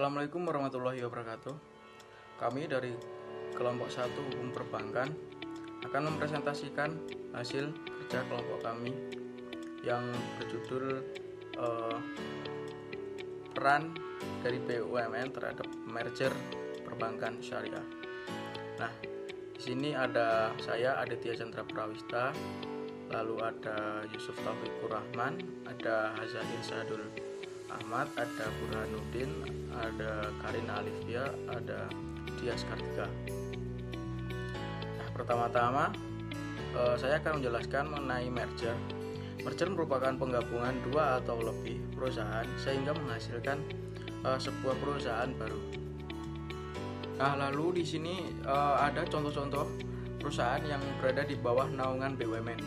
Assalamualaikum warahmatullahi wabarakatuh. Kami dari kelompok 1 Hukum Perbankan akan mempresentasikan hasil kerja kelompok kami yang berjudul peran dari BUMN terhadap merger perbankan syariah. Nah, di sini ada saya Aditya Chandra Prawista, lalu ada Yusuf Taufikur Rahman, ada Hazahir Sadul Ahmad, ada Burhanuddin, ada Karina Alifia, ada Dias Kartika. Nah, pertama-tama saya akan menjelaskan mengenai merger. Merger merupakan penggabungan dua atau lebih perusahaan sehingga menghasilkan sebuah perusahaan baru. Nah, lalu di sini ada contoh-contoh perusahaan yang berada di bawah naungan BUMN.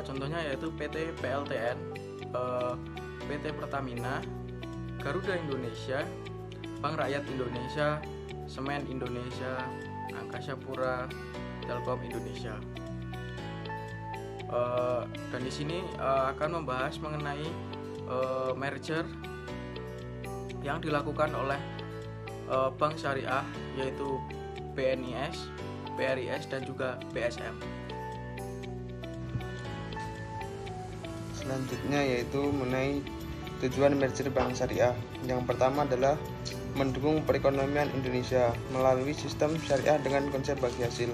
Contohnya yaitu PT PLTN, PT Pertamina, Garuda Indonesia, Bank Rakyat Indonesia, Semen Indonesia, Angkasa Pura, Telkom Indonesia. Dan di sini akan membahas mengenai merger yang dilakukan oleh bank syariah yaitu BNIS, BRIS dan juga BSM. Selanjutnya yaitu mengenai tujuan merger bank syariah. Yang pertama adalah mendukung perekonomian Indonesia melalui sistem syariah dengan konsep bagi hasil.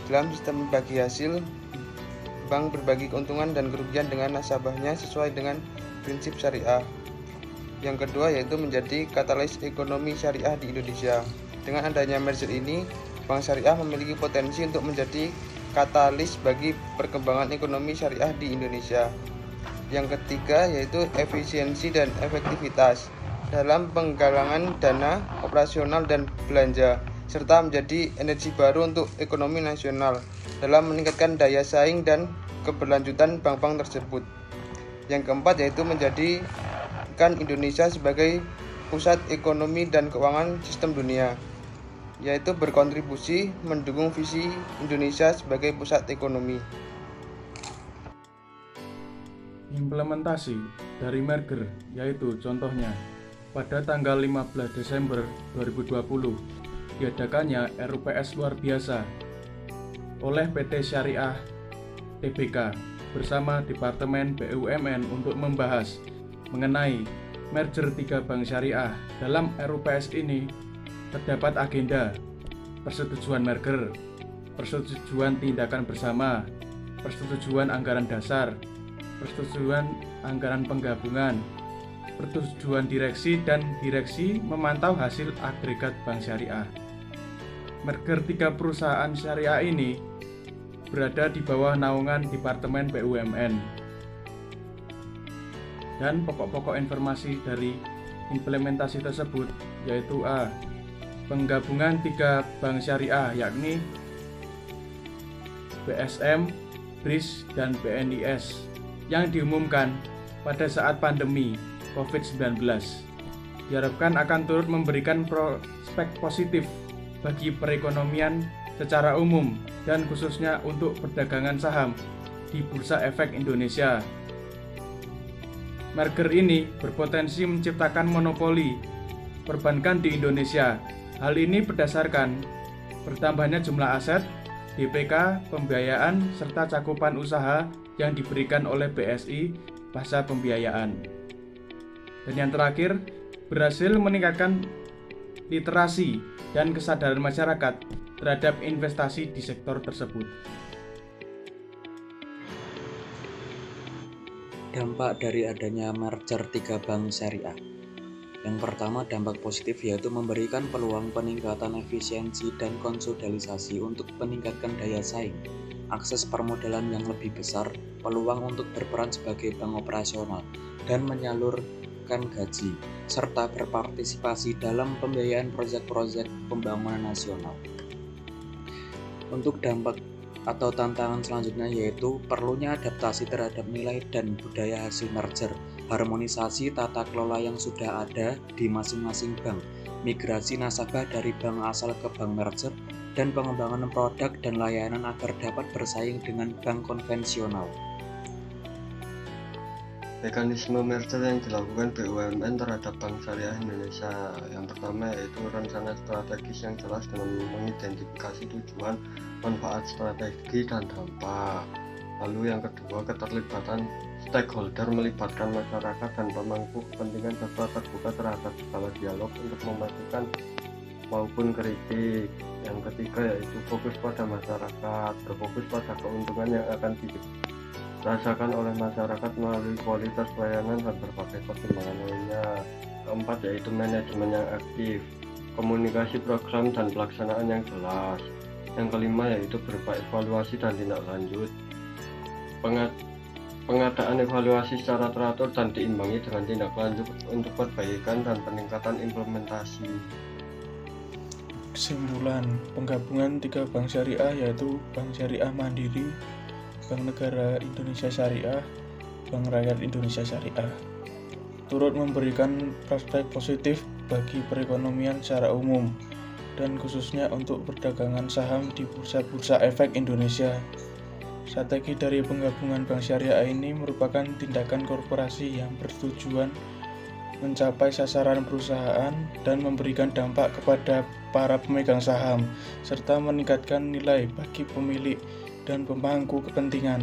Dalam sistem bagi hasil, bank berbagi keuntungan dan kerugian dengan nasabahnya sesuai dengan prinsip syariah. Yang kedua yaitu menjadi katalis ekonomi syariah di Indonesia. Dengan adanya merger ini, bank syariah memiliki potensi untuk menjadi katalis bagi perkembangan ekonomi syariah di Indonesia. Yang ketiga yaitu efisiensi dan efektivitas dalam penggalangan dana operasional dan belanja, serta menjadi energi baru untuk ekonomi nasional dalam meningkatkan daya saing dan keberlanjutan bank-bank tersebut. Yang keempat yaitu menjadikan Indonesia sebagai pusat ekonomi dan keuangan sistem dunia, yaitu berkontribusi mendukung visi Indonesia sebagai pusat ekonomi. Implementasi dari merger yaitu contohnya pada tanggal 15 Desember 2020 diadakannya RUPS luar biasa oleh PT Syariah Tbk bersama Departemen BUMN untuk membahas mengenai merger 3 bank syariah. Dalam RUPS ini terdapat agenda persetujuan merger, persetujuan tindakan bersama, persetujuan anggaran dasar, persetujuan anggaran penggabungan, persetujuan direksi, dan direksi memantau hasil agregat bank syariah. Merger 3 perusahaan syariah ini berada di bawah naungan Departemen BUMN. Dan pokok-pokok informasi dari implementasi tersebut yaitu A. Penggabungan 3 bank syariah yakni BSM, BRIS, dan BNIS yang diumumkan pada saat pandemi COVID-19 diharapkan akan turut memberikan prospek positif bagi perekonomian secara umum dan khususnya untuk perdagangan saham di Bursa Efek Indonesia. Merger ini berpotensi menciptakan monopoli perbankan di Indonesia. Hal ini berdasarkan bertambahnya jumlah aset, DPK, pembiayaan, serta cakupan usaha yang diberikan oleh BSI pasca pembiayaan. Dan yang terakhir, berhasil meningkatkan literasi dan kesadaran masyarakat terhadap investasi di sektor tersebut. Dampak dari adanya merger 3 bank syariah. Yang pertama, dampak positif yaitu memberikan peluang peningkatan efisiensi dan konsolidasi untuk meningkatkan daya saing, akses permodalan yang lebih besar, peluang untuk berperan sebagai bank operasional dan menyalurkan gaji, serta berpartisipasi dalam pembiayaan proyek-proyek pembangunan nasional. Untuk dampak atau tantangan selanjutnya yaitu perlunya adaptasi terhadap nilai dan budaya hasil merger, harmonisasi tata kelola yang sudah ada di masing-masing bank, migrasi nasabah dari bank asal ke bank merger, dan pengembangan produk dan layanan agar dapat bersaing dengan bank konvensional. Mekanisme merger yang dilakukan BUMN terhadap Bank Syariah Indonesia. Yang pertama yaitu rencana strategis yang jelas dengan mengidentifikasi tujuan, manfaat strategi dan dampak. Lalu yang kedua, keterlibatan stakeholder melibatkan masyarakat dan pemangku kepentingan serta terbuka terhadap segala dialog untuk memastikan maupun kritik. Yang ketiga yaitu fokus pada masyarakat, berfokus pada keuntungan yang akan dirasakan oleh masyarakat melalui kualitas pelayanan dan berbagai pertimbangan lainnya. Keempat yaitu manajemen yang aktif, komunikasi program dan pelaksanaan yang jelas. Yang kelima yaitu berupa evaluasi dan tindak lanjut, pengadaan evaluasi secara teratur dan diimbangi dengan tindak lanjut untuk perbaikan dan peningkatan implementasi. Kesimpulan, penggabungan 3 bank syariah yaitu Bank Syariah Mandiri, Bank Negara Indonesia Syariah, Bank Rakyat Indonesia Syariah turut memberikan prospek positif bagi perekonomian secara umum dan khususnya untuk perdagangan saham di bursa-bursa efek Indonesia. Strategi dari penggabungan bank syariah ini merupakan tindakan korporasi yang bertujuan mencapai sasaran perusahaan dan memberikan dampak kepada para pemegang saham, serta meningkatkan nilai bagi pemilik dan pemangku kepentingan.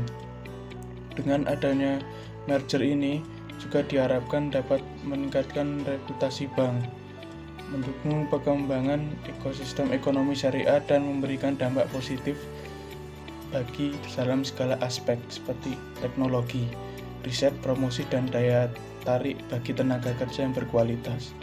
Dengan adanya merger ini juga diharapkan dapat meningkatkan reputasi bank, mendukung perkembangan ekosistem ekonomi syariah dan memberikan dampak positif bagi dalam segala aspek seperti teknologi, riset, promosi, dan daya tarik bagi tenaga kerja yang berkualitas.